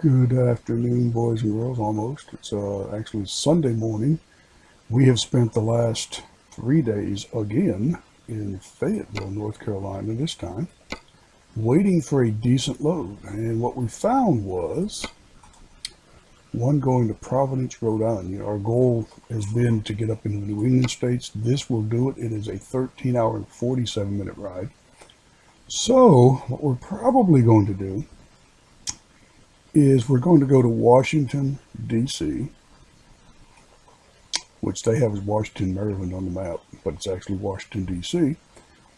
Good afternoon, boys and girls, almost. It's actually Sunday morning. We have spent the last 3 days again in Fayetteville, North Carolina this time, waiting for a decent load. And what we found was one going to Providence, Rhode Island. Our goal has been to get up into the New England states. This will do it. It is a 13-hour and 47-minute ride. So what we're probably going to do is we're going to go to Washington, D.C., which they have as Washington, Maryland on the map, but it's actually Washington, D.C.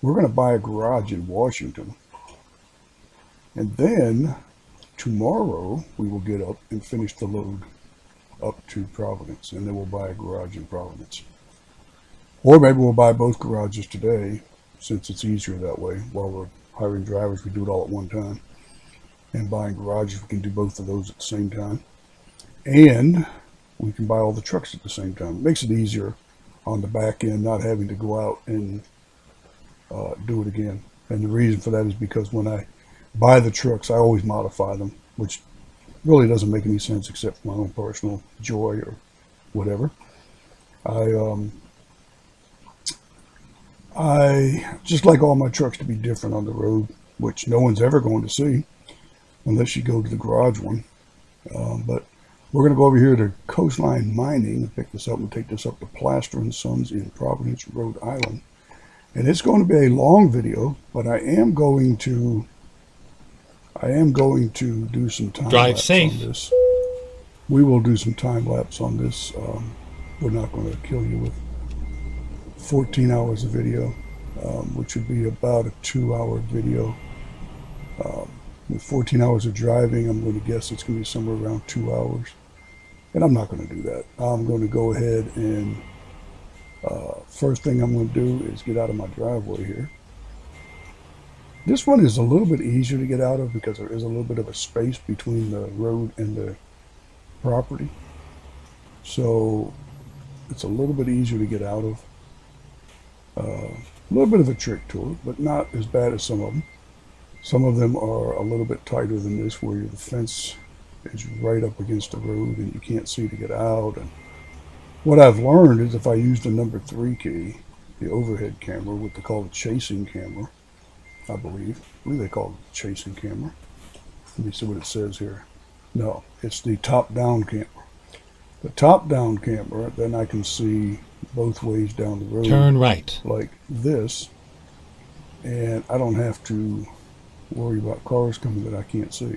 We're going to buy a garage in Washington. And then tomorrow we will get up and finish the load up to Providence, and then we'll buy a garage in Providence. Or maybe we'll buy both garages today, since it's easier that way. While we're hiring drivers, we do it all at one time. And buying garages, we can do both of those at the same time. And we can buy all the trucks at the same time. It makes it easier on the back end, not having to go out and do it again. And the reason for that is because when I buy the trucks, I always modify them, which really doesn't make any sense except for my own personal joy or whatever. I just like all my trucks to be different on the road, which no one's ever going to see unless you go to the garage one. But we're going to go over here to Coastline Mining and pick this up and take this up to Plaster & Sons in Providence, Rhode Island. And it's going to be a long video, but I am going to do some time lapse on this. We will do some time lapse on this. We're not going to kill you with 14 hours of video, which would be about a 2-hour video. With 14 hours of driving, I'm going to guess it's going to be somewhere around 2 hours. And I'm not going to do that. I'm going to go ahead and first thing I'm going to do is get out of my driveway here. This one is a little bit easier to get out of because there is a little bit of a space between the road and the property. So it's a little bit easier to get out of. A little bit of a trick to it, but not as bad as some of them. Some of them are a little bit tighter than this, where the fence is right up against the road and you can't see to get out. And what I've learned is if I use the number 3 key, the overhead camera, what they call the chasing camera, I believe they call it the chasing camera. Let me see what it says here. No, it's the top-down camera. The top-down camera, then I can see both ways down the road. Turn right. Like this. And I don't have to worry about cars coming that I can't see.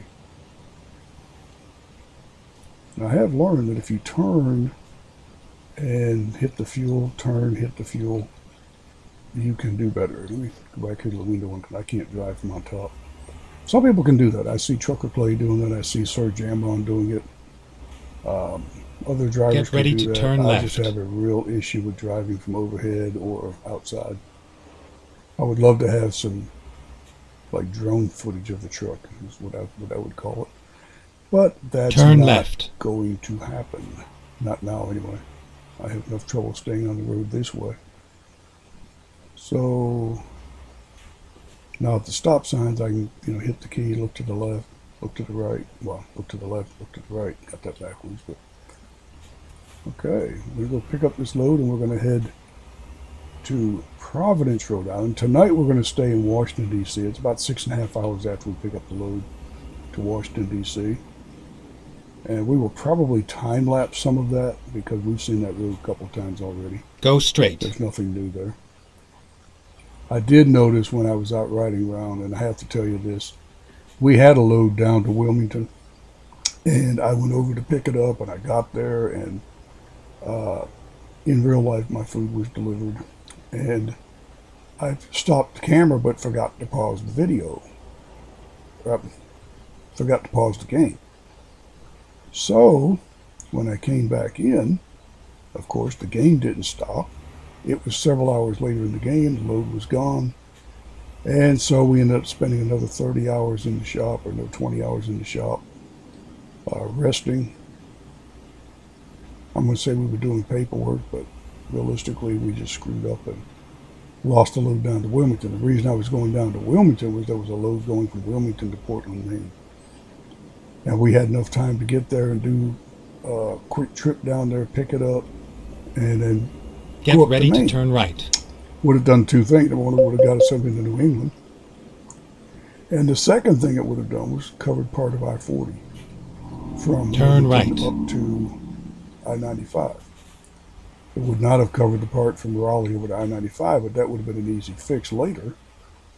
Now, I have learned that if you turn and hit the fuel, hit the fuel, you can do better. Let me go back here to the window one because I can't drive from on top. Some people can do that. I see Trucker Play doing that. I see Sir Jambon doing it. Other drivers Get ready can do to that. turn I left. just have a real issue with driving from overhead or outside. I would love to have some like drone footage of the truck is what I would call it. But that's Turn not left. going to happen. Not now anyway. I have enough trouble staying on the road this way. So now at the stop signs I can hit the key, look to the left, look to the right. Well, look to the left, look to the right. Got that backwards, but okay. We're going to pick up this load and we're going to head to Providence, Rhode Island. Tonight we're going to stay in Washington, D.C. It's about 6.5 hours after we pick up the load to Washington, D.C. And we will probably time-lapse some of that because we've seen that road a couple times already. Go straight. There's nothing new there. I did notice when I was out riding around, and I have to tell you this, we had a load down to Wilmington, and I went over to pick it up, and I got there, and in real life my food was delivered. And I stopped the camera but forgot to pause the video. Forgot to pause the game. So when I came back in, of course the game didn't stop. It was several hours later in the game, the load was gone. And so we ended up spending another 30 hours in the shop, or no, 20 hours in the shop, resting. I'm going to say we were doing paperwork, but realistically we just screwed up and lost the load down to Wilmington. The reason I was going down to Wilmington was there was a load going from Wilmington to Portland, Maine. And we had enough time to get there and do a quick trip down there, pick it up, and then Get go up ready to to Maine. turn right. Would have done two things. One, it would have got us up into New England. And the second thing it would have done was covered part of I-40 from Turn Wilmington right. up to I-95. It would not have covered the part from Raleigh over to I-95, but that would have been an easy fix later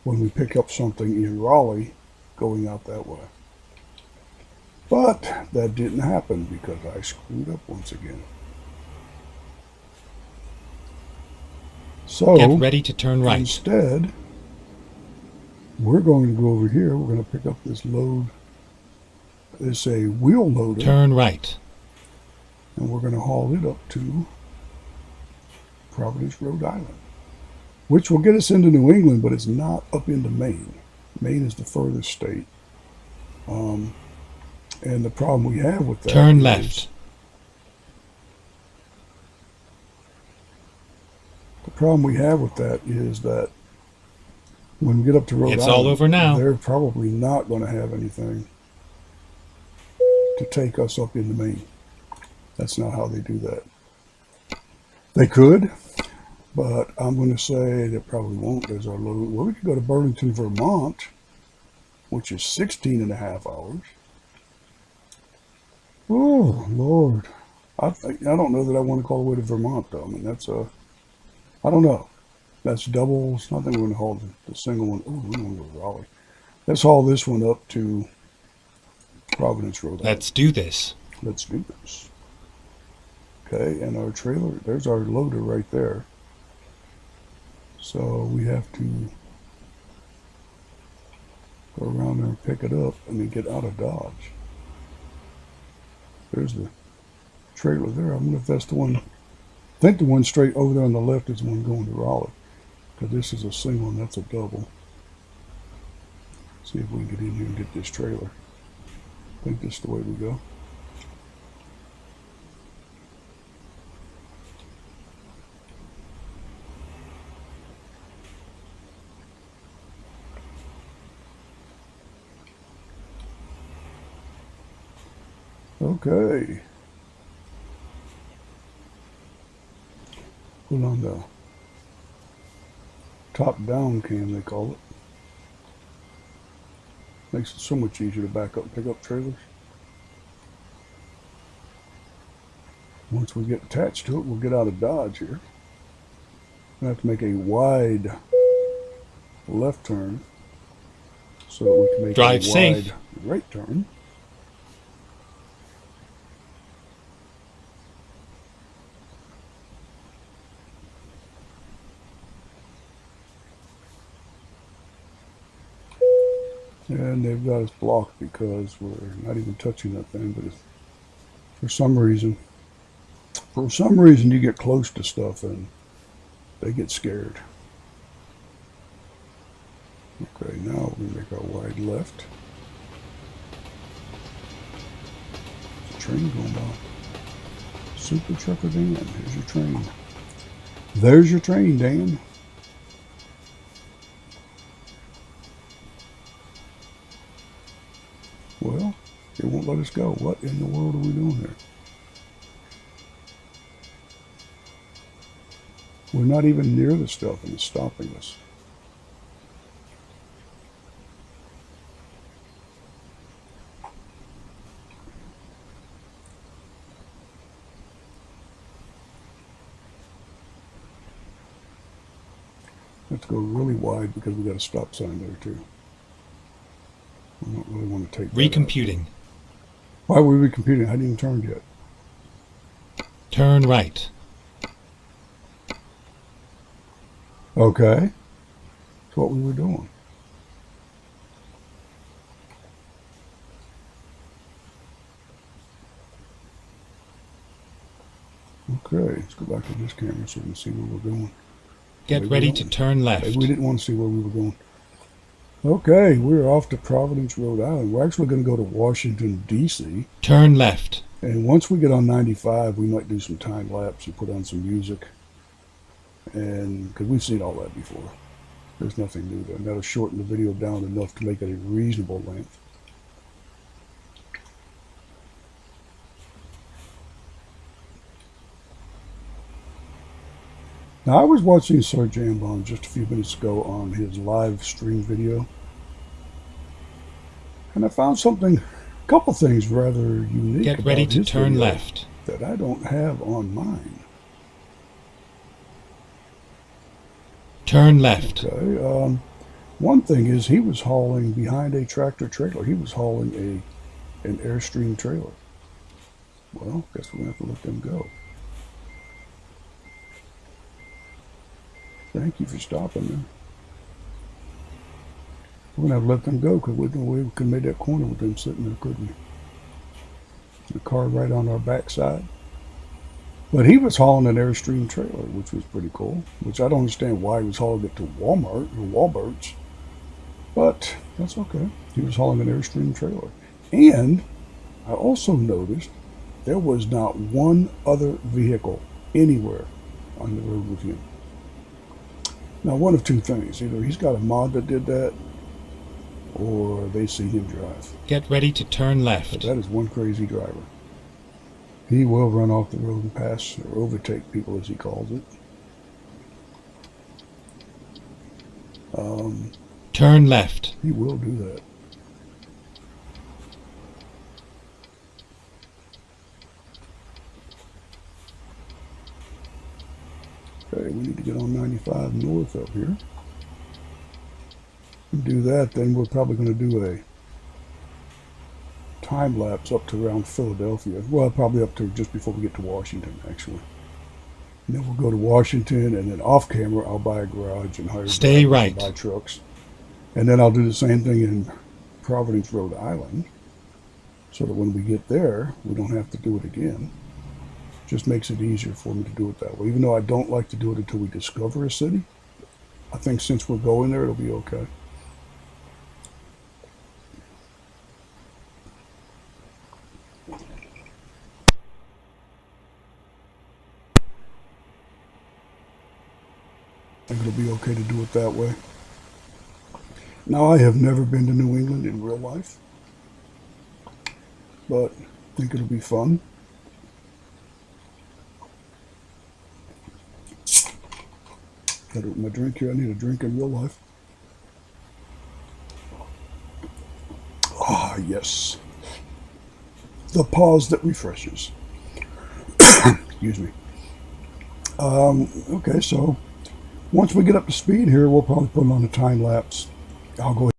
when we pick up something in Raleigh going out that way. But that didn't happen because I screwed up once again. So Get ready to turn right. instead, we're going to go over here. We're going to pick up this load. It's a wheel loader. Turn right. And we're going to haul it up to Providence, Rhode Island, which will get us into New England, but it's not up into Maine. Maine is the furthest state. And the problem we have with that Turn is left. The problem we have with that is that when we get up to Rhode It's Island, all over now. they're probably not going to have anything to take us up into Maine. That's not how they do that. They could, but I'm going to say they probably won't. There's our load. Well, we could go to Burlington, Vermont, which is 16 and a half hours. Oh, Lord. I don't know that I want to go all the way to Vermont, though. I mean, that's I don't know. That's doubles. I think we're going to haul the single one. Oh, we're going to go to Raleigh. Let's haul this one up to Providence, Rhode Island. Let's do this. Let's do this. Okay, and our trailer, there's our loader right there. So we have to go around there and pick it up and then get out of Dodge. There's the trailer there. I wonder if that's the one. I think the one straight over there on the left is the one going to Raleigh. Because this is a single and that's a double. See if we can get in here and get this trailer. I think this is the way we go. Okay. Put on the top-down cam, they call it. Makes it so much easier to back up and pick up trailers. Once we get attached to it, we'll get out of Dodge here. We have to make a wide left turn so that we can make Drive a safe. wide right turn. And they've got us blocked because we're not even touching that thing, but for some reason you get close to stuff and they get scared. Okay, now we make our wide left. There's a train going by. Super Trucker Dan, here's your train. There's your train, Dan. Well, it won't let us go. What in the world are we doing here? We're not even near the stuff and it's stopping us. Let's go really wide because we got a stop sign there too. I don't really want to take that Recomputing. out. Why were we recomputing? I hadn't even turned yet. Turn right. Okay. That's what we were doing. Okay, let's go back to this camera so we can see where we're going. Get Maybe ready to turn left. Maybe we didn't want to see where we were going. Okay, we're off to Providence, Rhode Island. We're actually going to go to Washington, D.C. Turn left. And once we get on 95, we might do some time lapse and put on some music. And because we've seen all that before. There's nothing new there. And that'll shorten the video down enough to make it a reasonable length. Now, I was watching Sir Jambon just a few minutes ago on his live stream video, and I found a couple things rather unique Get about ready to his turn video left. that I don't have on mine. Turn left. Okay. One thing is he was hauling behind a tractor trailer. He was hauling an Airstream trailer. Well, guess we're going to have to let them go. Thank you for stopping them. We're going to have to let them go because we could have made that corner with them sitting there, couldn't we? The car right on our backside. But he was hauling an Airstream trailer, which was pretty cool. Which I don't understand why he was hauling it to Walmart or Walberts. But that's okay. He was hauling an Airstream trailer. And I also noticed there was not one other vehicle anywhere on the road with him. Now, one of two things. Either he's got a mod that did that, or they see him drive. Get ready to turn But left. that is one crazy driver. He will run off the road and pass or overtake people, as he calls it. Turn left. He will do that. Okay, we need to get on 95 north up here. Do that, then we're probably going to do a time lapse up to around Philadelphia. Well, probably up to just before we get to Washington, actually. And then we'll go to Washington, and then off camera, I'll buy a garage and hire Stay drivers right. and buy trucks. And then I'll do the same thing in Providence, Rhode Island, so that when we get there, we don't have to do it again. Just makes it easier for me to do it that way. Even though I don't like to do it until we discover a city, I think since we're going there, it'll be okay. I think it'll be okay to do it that way. Now, I have never been to New England in real life, but I think it'll be fun. Got my drink here. I need a drink in real life. Ah, yes. The pause that refreshes. Excuse me. Okay, so once we get up to speed here, we'll probably put on a time lapse. I'll go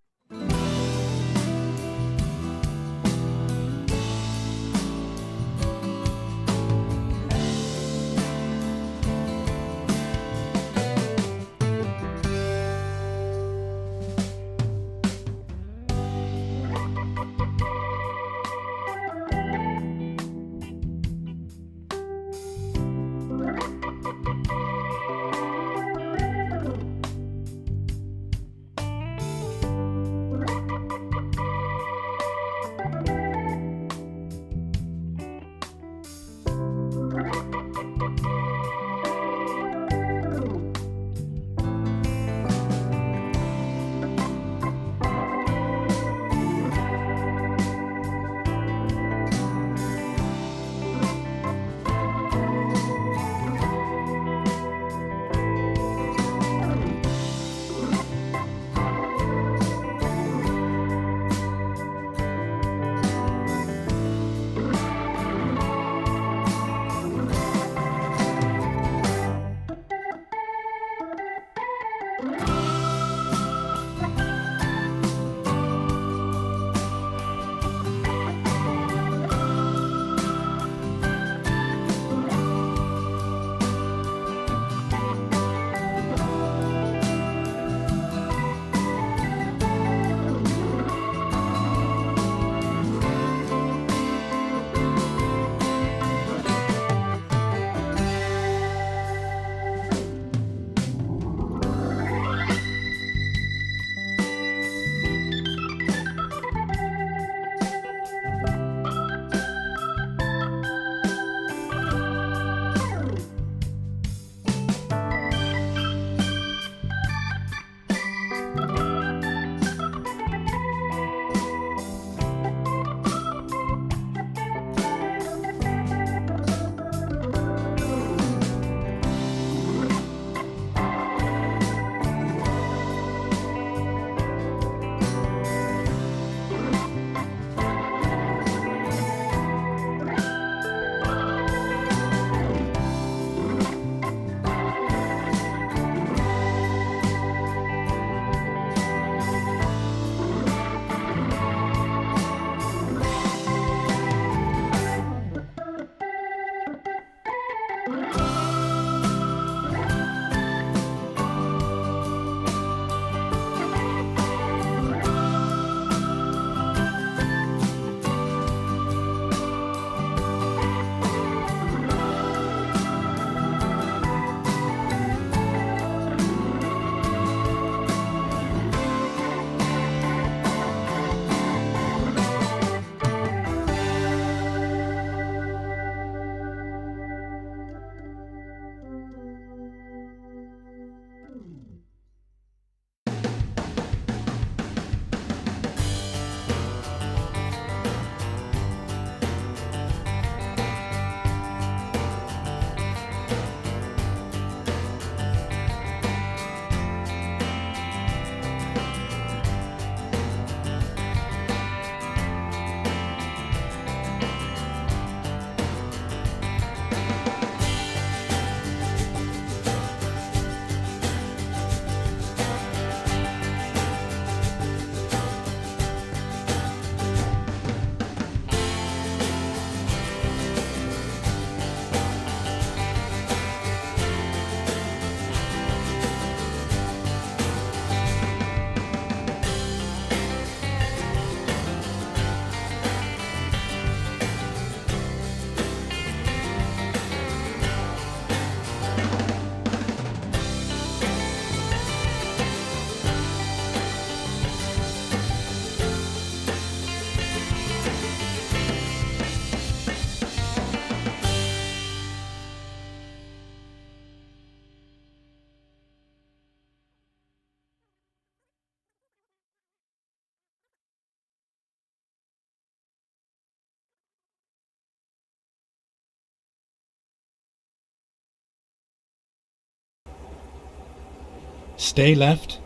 Stay left,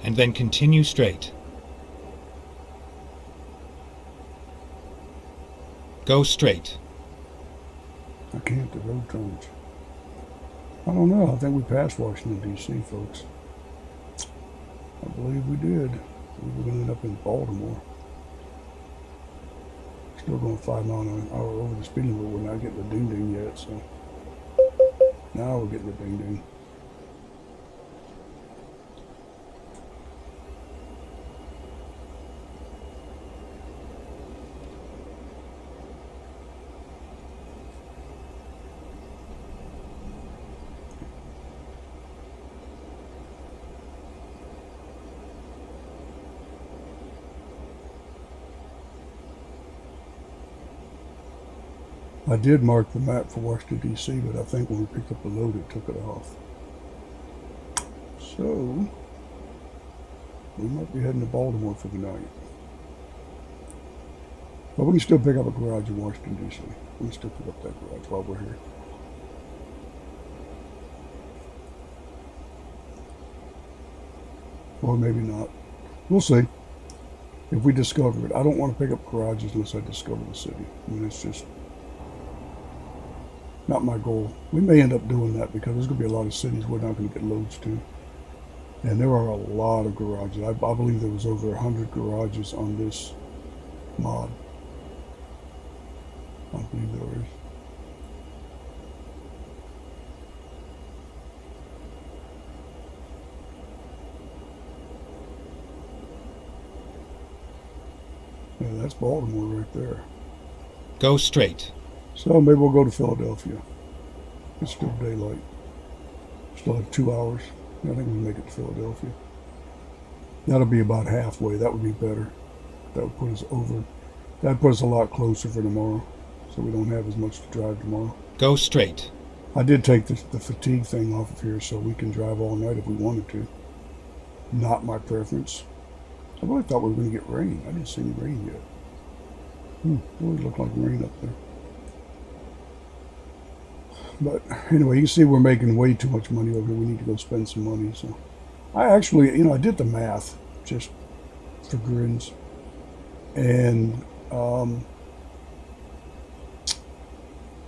and then continue straight. Go straight. I can't, the road turns. I don't know. I think we passed Washington, D.C., folks. I believe we did. We were going to end up in Baltimore. Still going 5 miles an hour over the speed limit. We're not getting the ding-ding yet, so. Now we're getting the ding-ding. I did mark the map for Washington, D.C., but I think when we picked up the load, it took it off. So, we might be heading to Baltimore for the night. But we can still pick up a garage in Washington, D.C. We can still pick up that garage while we're here. Or maybe not. We'll see. If we discover it. I don't want to pick up garages unless I discover the city. I mean, it's just not my goal. We may end up doing that because there's going to be a lot of cities we're not going to get loads to. And there are a lot of garages. I believe there was over 100 garages on this mod. I believe there is. Yeah, that's Baltimore right there. Go straight. So maybe we'll go to Philadelphia. It's still daylight. Still have 2 hours. I think we can make it to Philadelphia. That'll be about halfway. That would be better. That would put us over. That would put us a lot closer for tomorrow. So we don't have as much to drive tomorrow. Go straight. I did take the fatigue thing off of here so we can drive all night if we wanted to. Not my preference. I really thought we were going to get rain. I didn't see any rain yet. It really looked like rain up there. But anyway, you can see we're making way too much money over here. We need to go spend some money. So I actually, I did the math just for grins. And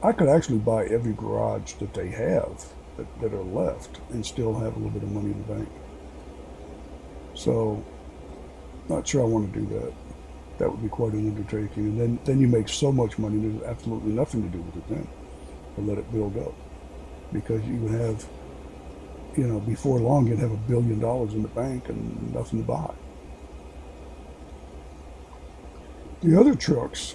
I could actually buy every garage that they have that are left and still have a little bit of money in the bank. So not sure I want to do that. That would be quite an undertaking. And then you make so much money, there's absolutely nothing to do with it then. And let it build up, because you would have, before long you'd have $1 billion in the bank and nothing to buy. The other trucks,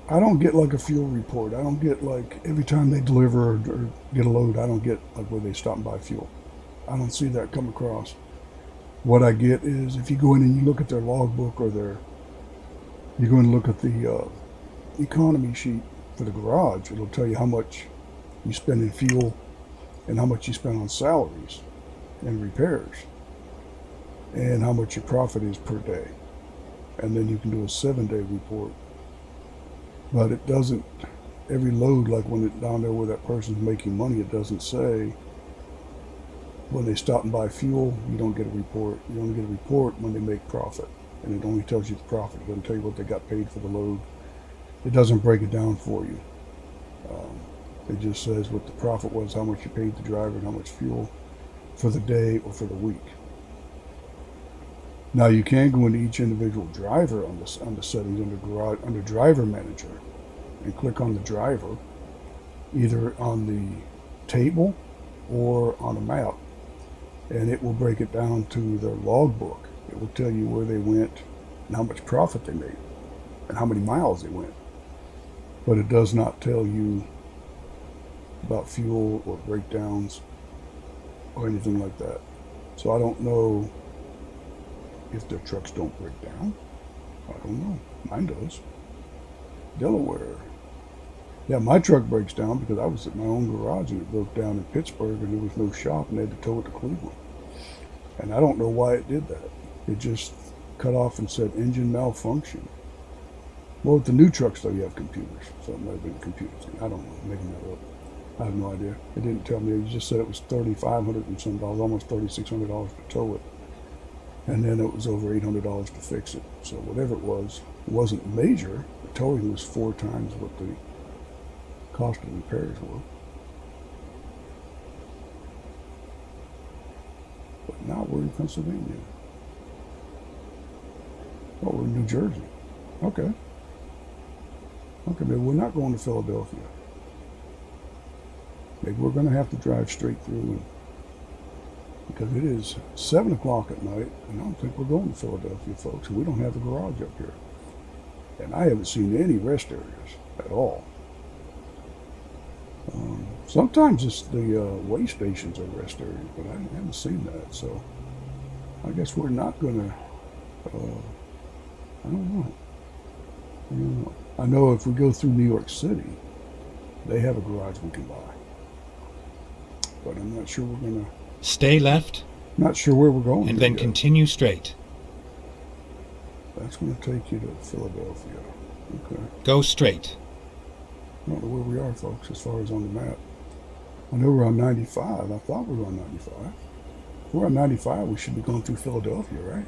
I don't get like a fuel report. I don't get like every time they deliver or get a load, I don't get like where they stop and buy fuel. I don't see that come across. What I get is if you go in and you look at their logbook or you go in and look at the economy sheet for the garage, it'll tell you how much you spend in fuel and how much you spend on salaries and repairs and how much your profit is per day. And then you can do a 7-day report. But it doesn't, every load, like when it's down there where that person's making money, it doesn't say when they stop and buy fuel, you don't get a report. You only get a report when they make profit. And it only tells you the profit. It doesn't tell you what they got paid for the load. It doesn't break it down for you. It just says what the profit was, how much you paid the driver, and how much fuel for the day or for the week. Now you can go into each individual driver on the settings under driver manager and click on the driver, either on the table or on a map, and it will break it down to their logbook. It will tell you where they went and how much profit they made and how many miles they went. But it does not tell you about fuel or breakdowns or anything like that. So I don't know if their trucks don't break down. I don't know. Mine does. Delaware. Yeah, my truck breaks down because I was at my own garage and it broke down in Pittsburgh and there was no shop and they had to tow it to Cleveland. And I don't know why it did that. It just cut off and said engine malfunction. Well, with the new trucks, though, you have computers. So it might have been a computer thing. I don't know. I'm making that up. I have no idea. It didn't tell me. It just said it was $3,500 and some dollars, almost $3,600 to tow it. And then it was over $800 to fix it. So whatever it wasn't major. The towing was 4 times what the cost of repairs were. But now we're in Pennsylvania. Oh, we're in New Jersey. Okay. Okay, maybe we're not going to Philadelphia. Maybe we're going to have to drive straight through, because it is 7 o'clock at night, and I don't think we're going to Philadelphia, folks. And we don't have a garage up here. And I haven't seen any rest areas at all. Sometimes it's the way stations are rest areas, but I haven't seen that. So I guess we're not going to, I don't know. I know if we go through New York City, they have a garage we can buy. But I'm not sure we're going to. Stay left. Not sure where we're going. And then continue straight. That's going to take you to Philadelphia. Okay. Go straight. I don't know where we are, folks, as far as on the map. I know we're on 95. I thought we were on 95. If we're on 95, we should be going through Philadelphia, right?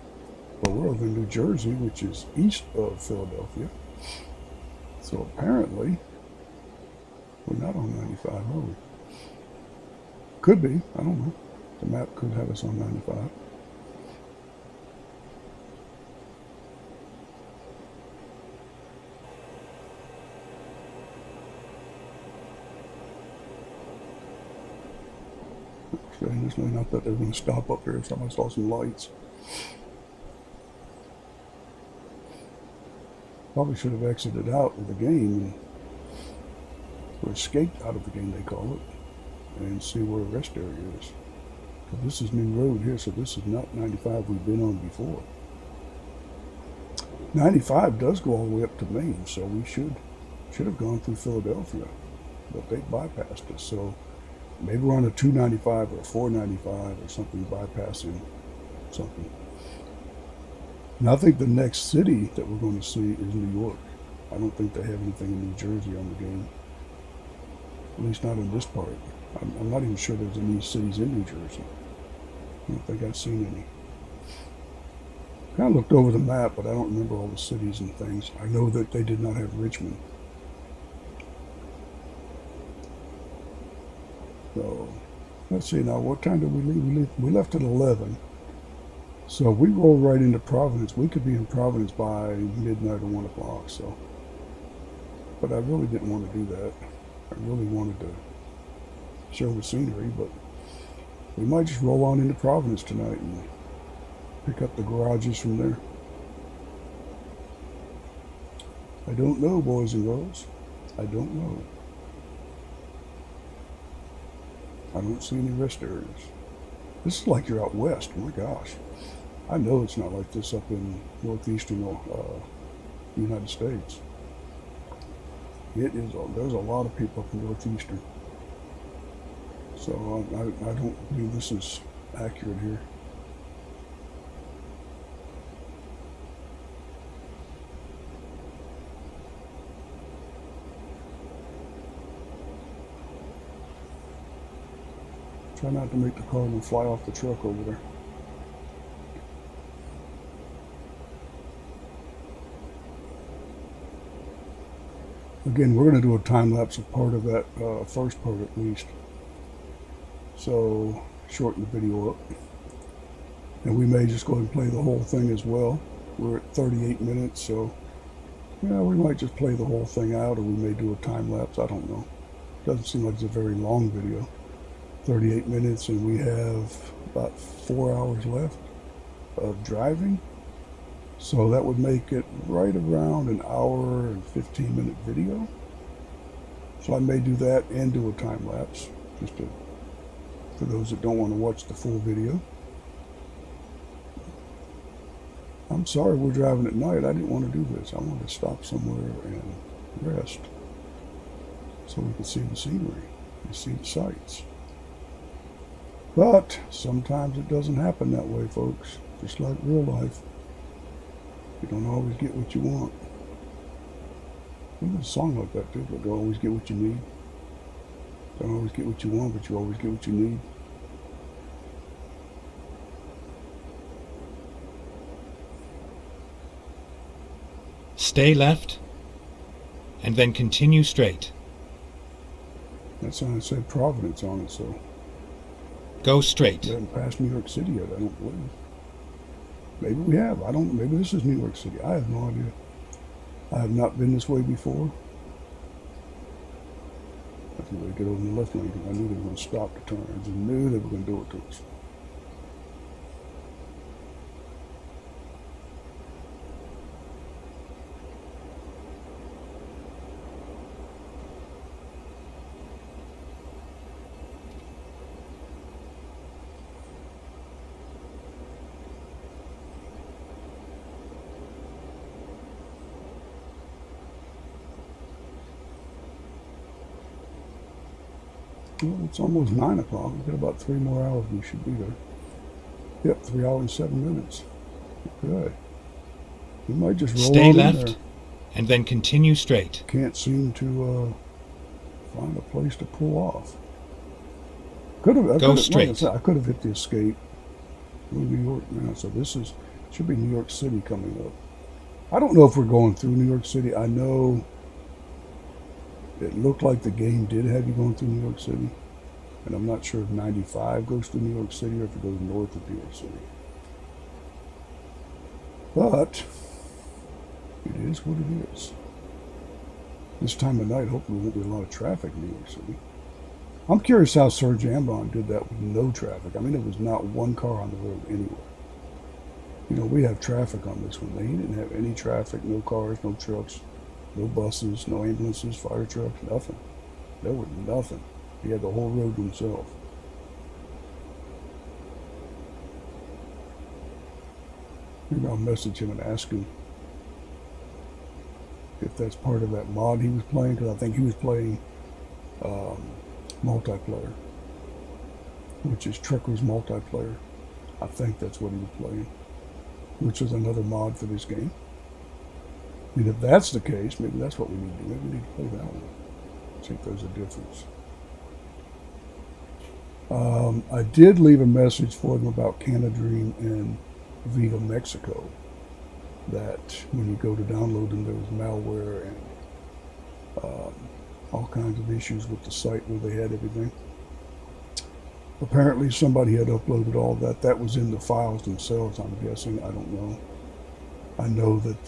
But we're over in New Jersey, which is east of Philadelphia. So apparently, we're not on 95, are we? Could be. I don't know. The map could have us on 95. It's really not that they're going to stop up here. So I saw some lights. Probably should have exited out of the game, or escaped out of the game, they call it, and see where the rest area is. But this is new road here, so this is not 95 we've been on before. 95 does go all the way up to Maine, so we should have gone through Philadelphia, but they bypassed us. So maybe we're on a 295 or a 495 or something, bypassing something. And I think the next city that we're going to see is New York. I don't think they have anything in New Jersey on the game. At least not in this part. I'm not even sure there's any cities in New Jersey. I don't think I've seen any. Kind of looked over the map, but I don't remember all the cities and things. I know that they did not have Richmond. So, let's see now, what time did we leave? We left at 11. So we roll right into Providence. We could be in Providence by midnight or 1 o'clock. So, but I really didn't want to do that. I really wanted to show the scenery, but we might just roll on into Providence tonight and pick up the garages from there. I don't know, boys and girls. I don't know. I don't see any rest areas. This is like you're out west. Oh my gosh. I know it's not like this up in northeastern United States. It is. There's a lot of people up in northeastern. So I don't believe this is accurate here. Try not to make the car and fly off the truck over there. Again, we're going to do a time lapse of part of that first part at least. So shorten the video up. And we may just go ahead and play the whole thing as well. We're at 38 minutes, so yeah, we might just play the whole thing out, or we may do a time lapse. I don't know. Doesn't seem like it's a very long video. 38 minutes, and we have about 4 hours left of driving. So that would make it right around an hour and 15-minute video. So I may do that and do a time lapse, just for those that don't want to watch the full video. I'm sorry we're driving at night. I didn't want to do this. I wanted to stop somewhere and rest so we could see the scenery and see the sights. But sometimes it doesn't happen that way, folks. Just like real life. You don't always get what you want. There's a song like that too, but don't always get what you need. Don't always get what you want, but you always get what you need. Stay left, and then continue straight. That sign said Providence on it, so Go we straight. haven't passed New York City yet, I don't believe. Maybe we have. I don't. Maybe this is New York City. I have no idea. I have not been this way before. I think we get over in the left lane because I knew they were going to stop to turn. I just knew they were going to do it to us. Well, it's almost 9 o'clock. We've got about 3 more hours. We should be there. Yep, 3 hours and 7 minutes. Okay. We might just roll Stay on in left, there. and then continue straight. Can't seem to find a place to pull off. Go straight. I could have hit the escape. We're in New York now, so should be New York City coming up. I don't know if we're going through New York City. I know it looked like the game did have you going through New York City. And I'm not sure if 95 goes through New York City or if it goes north of New York City. But it is what it is. This time of night, hopefully there won't be a lot of traffic in New York City. I'm curious how Serge Ambon did that with no traffic. I mean, there was not one car on the road anywhere. You know, we have traffic on this one. He didn't have any traffic, no cars, no trucks, no buses, no ambulances, fire trucks, nothing. There was nothing. He had the whole road to himself. Maybe I'll message him and ask him if that's part of that mod he was playing, because I think he was playing multiplayer, which is Truckers Multiplayer. I think that's what he was playing, which is another mod for this game. And if that's the case, maybe that's what we need to do. Maybe we need to play that one. See if there's a difference. I did leave a message for them about Canadream and Viva Mexico, that when you go to download them, there was malware and all kinds of issues with the site where they had everything. Apparently somebody had uploaded all that. That was in the files themselves, I'm guessing. I don't know. I know that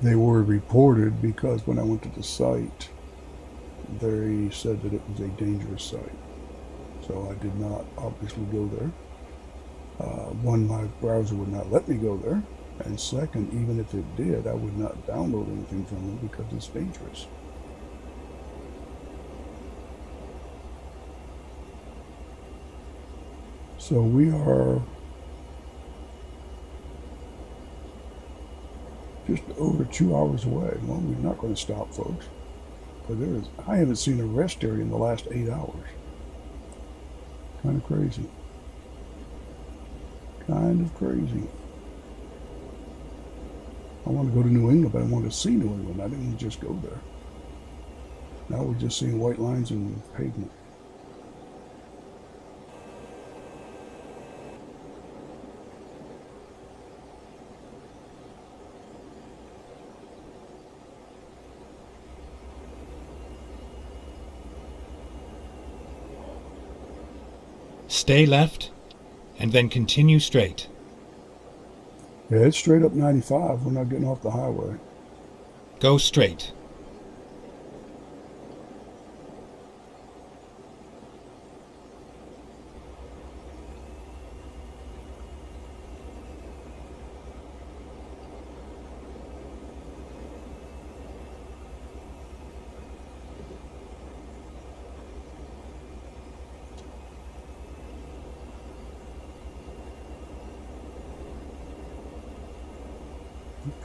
they were reported because when I went to the site, they said that it was a dangerous site. So I did not obviously go there. One, my browser would not let me go there. And second, even if it did, I would not download anything from them because it's dangerous. So we are just over 2 hours away. Well, we're not going to stop, folks. But I haven't seen a rest area in the last 8 hours. Kind of crazy. Kind of crazy. I want to go to New England, but I want to see New England. I didn't just go there. Now we're just seeing white lines and pavement. Stay left, and then continue straight. Yeah, it's straight up 95. We're not getting off the highway. Go straight.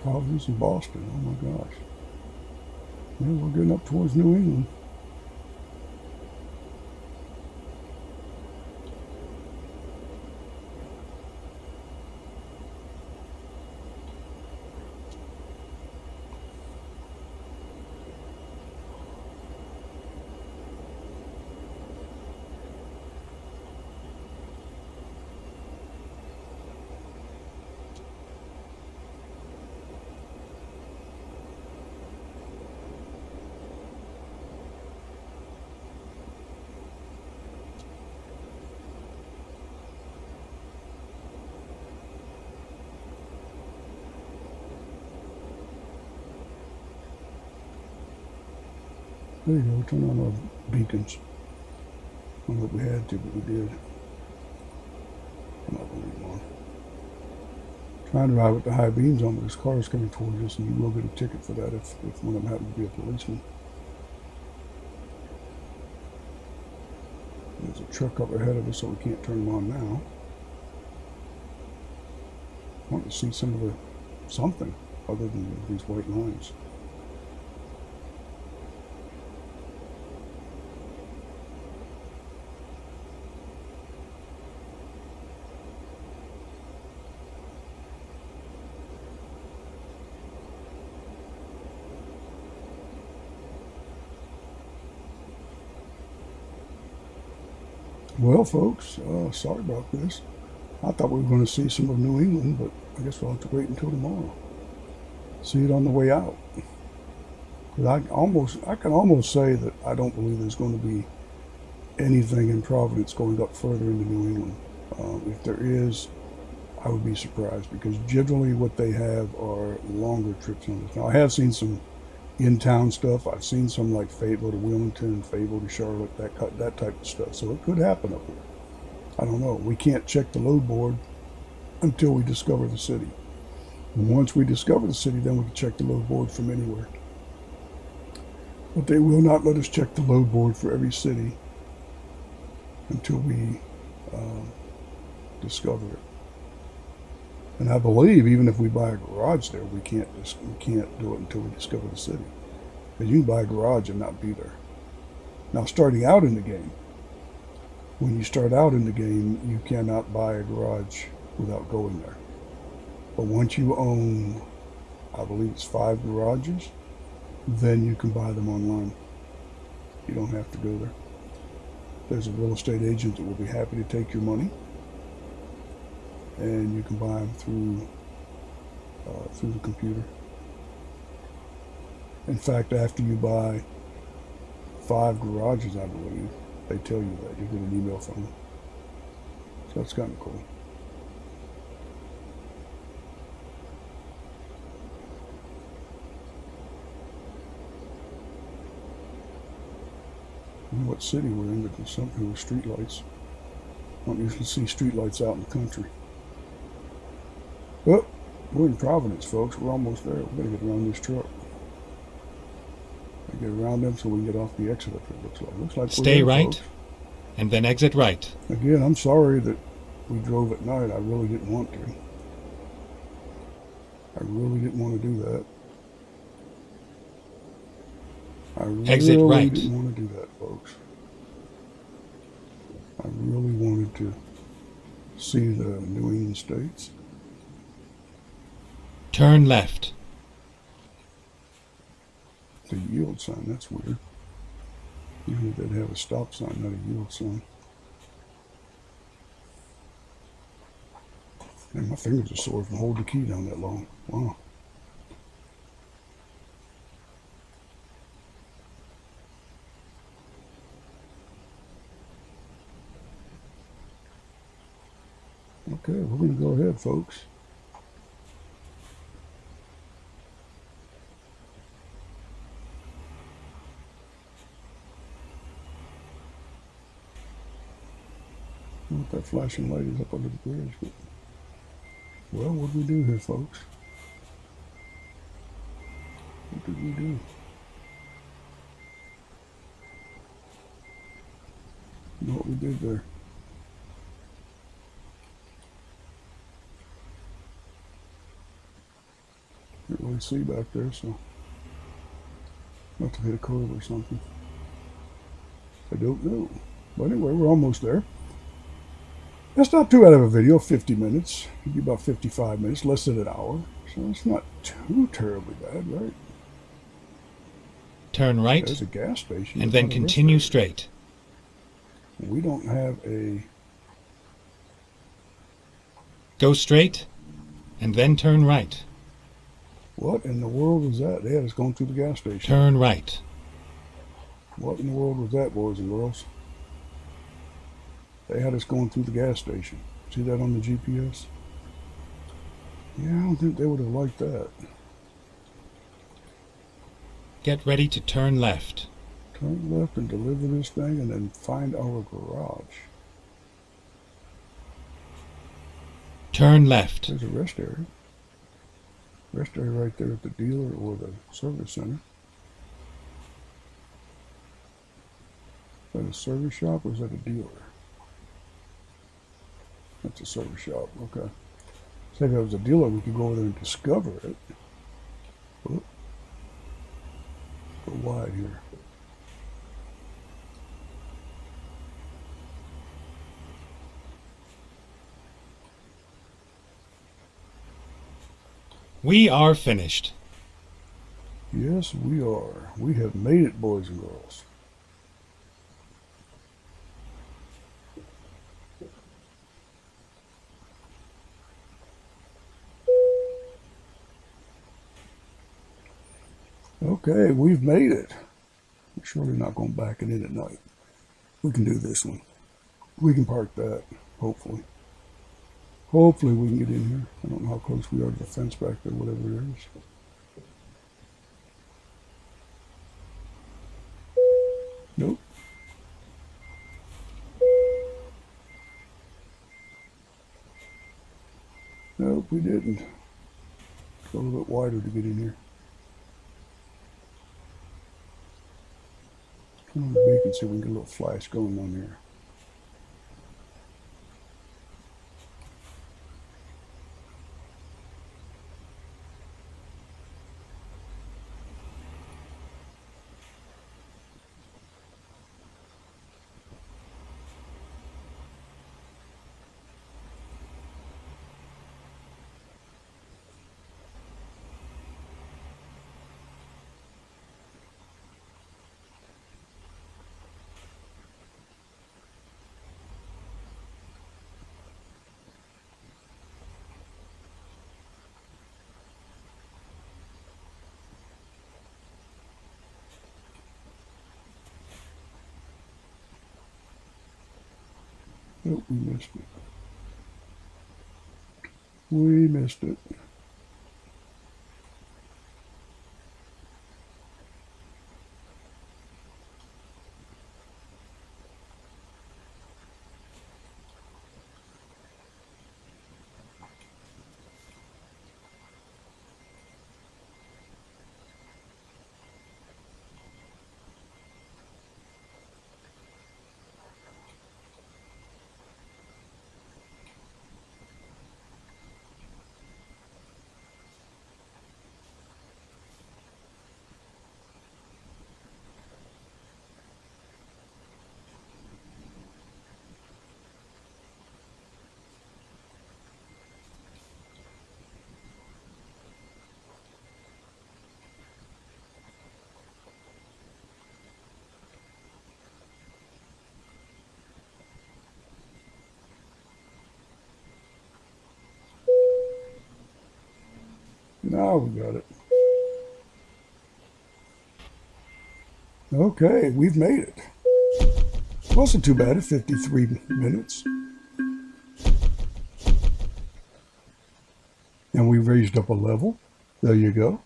Providence and Boston. Oh my gosh. Yeah, we're getting up towards New England. There you go, turn on our beacons. I don't know if we had to, but we did. I'm not going to leave them on. Trying to drive with the high beams on, but this car is coming towards us, and you will get a ticket for that if one of them happens to be a policeman. There's a truck up ahead of us, so we can't turn them on now. I want to see something other than these white lines. Well, folks, sorry about this. I thought we were going to see some of New England, but I guess we'll have to wait until tomorrow. See it on the way out. I can almost say that I don't believe there's going to be anything in Providence going up further into New England. If there is, I would be surprised, because generally what they have are longer trips on this. Now, I have seen some in-town stuff. I've seen some like Fayetteville to Wilmington, Fayetteville to Charlotte, that type of stuff. So it could happen up here. I don't know. We can't check the load board until we discover the city. And once we discover the city, then we can check the load board from anywhere. But they will not let us check the load board for every city until we discover it. And I believe even if we buy a garage there, we can't do it until we discover the city. Because you can buy a garage and not be there. Now, starting out in the game, when you start out in the game, you cannot buy a garage without going there. But once you own, I believe it's 5 garages, then you can buy them online. You don't have to go there. There's a real estate agent that will be happy to take your money, and you can buy them through the computer. In fact, after you buy 5 garages, I believe, they tell you that. You get an email from them. So that's kind of cool. I don't know what city we're in, but there's something with street lights. I don't usually see street lights out in the country. Well, we're in Providence, folks. We're almost there. We're going to get around this truck. Get around them so we can get off the exit. It looks like Stay there, right, folks. and then exit right. Again, I'm sorry that we drove at night. I really didn't want to. I really didn't want to do that. I really Exit right. didn't want to do that, folks. I really wanted to see the New England states. Turn left. The yield sign, that's weird. Usually they'd have a stop sign, not a yield sign. And my fingers are sore from holding the key down that long. Wow. Okay, we're going to go ahead, folks. I don't know what that flashing light is up under the bridge, but well, what did we do here, folks? What did we do? You know what we did there? Can't really see back there, so must have hit a curve or something. I don't know. But anyway, we're almost there. That's not too bad of a video, 50 minutes. Maybe about 55 minutes, less than an hour. So it's not too terribly bad, right? Turn right, There's a gas station. and then continue straight. We don't have a... Go straight, and then turn right. What in the world was that? They had us going through the gas station. Turn right. What in the world was that, boys and girls? They had us going through the gas station. See that on the GPS? Yeah, I don't think they would have liked that. Get ready to turn left. Turn left and deliver this thing and then find our garage. Turn left. There's a rest area. Rest area right there at the dealer or the service center. Is that a service shop or is that a dealer? That's a service shop, okay. So if it was a dealer, we could go over there and discover it. Whoop. Go wide here. We are finished. Yes, we are. We have made it, boys and girls. Okay, we've made it. We're surely not going to back it in at night. We can do this one. We can park that, hopefully. Hopefully we can get in here. I don't know how close we are to the fence back there, whatever it is. Nope. Nope, we didn't. Go a little bit wider to get in here. Come on the beacon, see if we can get a little flash going on here. Nope, we missed it. We missed it. Now we got it. Okay, we've made it. Wasn't too bad at 53 minutes. And we raised up a level. There you go.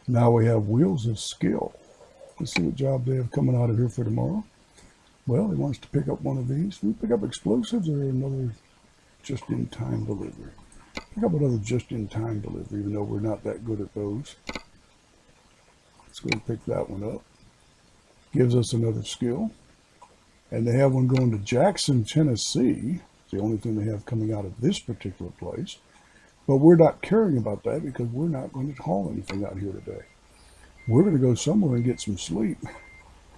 Now we have wheels of skill. Let's see what job they have coming out of here for tomorrow. Well, he wants to pick up one of these. Do we pick up explosives or another just-in-time delivery? Pick up another just-in-time delivery, even though we're not that good at those. Let's go and pick that one up. Gives us another skill. And they have one going to Jackson, Tennessee. It's the only thing they have coming out of this particular place. But we're not caring about that because we're not going to haul anything out here today. We're going to go somewhere and get some sleep.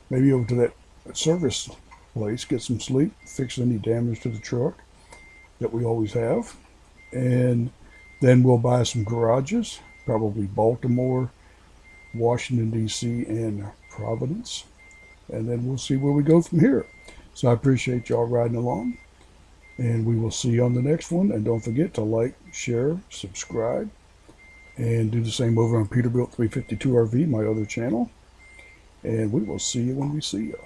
Maybe over to that service place, get some sleep, fix any damage to the truck that we always have. And then we'll buy some garages, probably Baltimore, Washington, D.C., and Providence. And then we'll see where we go from here. So I appreciate y'all riding along. And we will see you on the next one. And don't forget to like, share, subscribe, and do the same over on Peterbilt 352 RV, my other channel. And we will see you when we see you.